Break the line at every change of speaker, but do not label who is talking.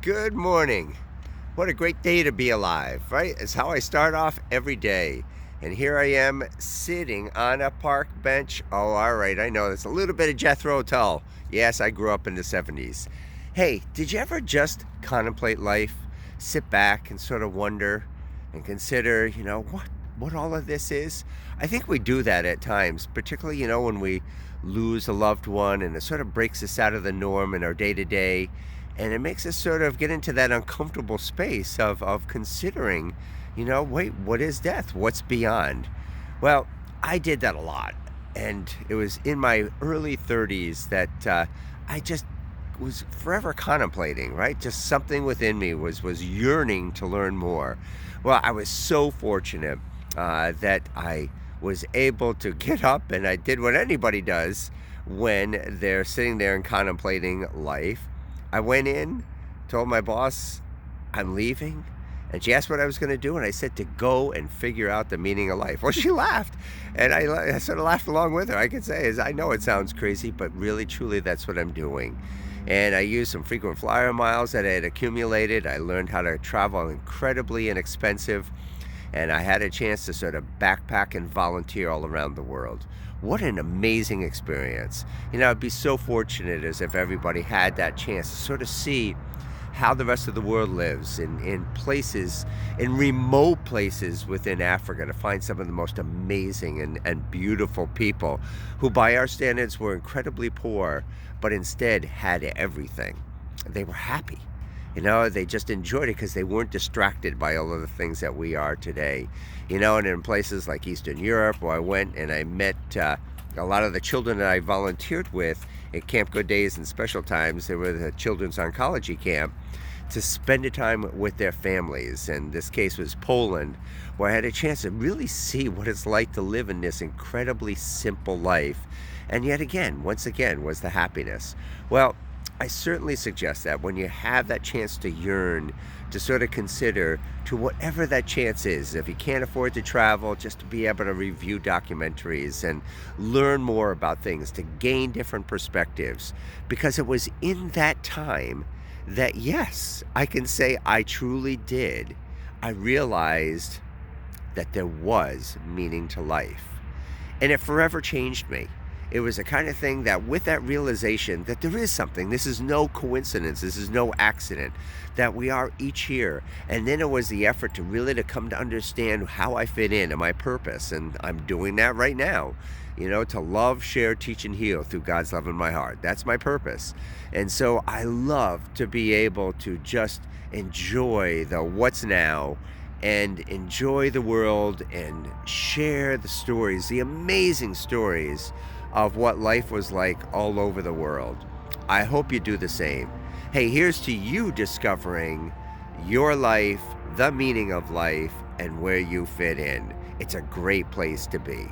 Good morning. What a great day to be alive, right? It's how I start off every day. And here I am sitting on a park bench. Oh, all right. I know there's a little bit of Jethro Tull. Yes, I grew up in the 70s. Hey, did you ever just contemplate life? Sit back and sort of wonder and consider, what all of this is? I think we do that at times, particularly, when we lose a loved one and it sort of breaks us out of the norm in our day to day, and it makes us sort of get into that uncomfortable space of considering, wait, what is death? What's beyond? Well, I did that a lot. And it was in my early 30s that I just was forever contemplating, right? Just something within me was yearning to learn more. Well, I was so fortunate that I was able to get up and I did what anybody does when they're sitting there and contemplating life. I went in, told my boss I'm leaving, and she asked what I was going to do, and I said to go and figure out the meaning of life. Well, she laughed, and I sort of laughed along with her. I could say, I know it sounds crazy, but really, truly, that's what I'm doing. And I used some frequent flyer miles that I had accumulated. I learned how to travel incredibly inexpensive, and I had a chance to sort of backpack and volunteer all around the world. What an amazing experience. I'd be so fortunate as if everybody had that chance to sort of see how the rest of the world lives in places, in remote places within Africa, to find some of the most amazing and beautiful people who, by our standards, were incredibly poor, but instead had everything. They were happy. They just enjoyed it because they weren't distracted by all of the things that we are today. And in places like Eastern Europe, where I went and I met a lot of the children that I volunteered with at Camp Good Days and Special Times. They were the Children's Oncology Camp, to spend a time with their families. And this case was Poland, where I had a chance to really see what it's like to live in this incredibly simple life. And yet again, once again, was the happiness. Well, I certainly suggest that when you have that chance to yearn, to sort of consider, to whatever that chance is, if you can't afford to travel, just to be able to review documentaries and learn more about things, to gain different perspectives. Because it was in that time that, yes, I can say I truly did. I realized that there was meaning to life. And it forever changed me. It was a kind of thing that, with that realization that there is something, this is no coincidence, this is no accident, that we are each here. And then it was the effort to really to come to understand how I fit in and my purpose. And I'm doing that right now, to love, share, teach, and heal through God's love in my heart. That's my purpose. And so I love to be able to just enjoy the what's now and enjoy the world and share the stories, the amazing stories of what life was like all over the world. I hope you do the same. Hey, here's to you discovering your life, the meaning of life, and where you fit in. It's a great place to be.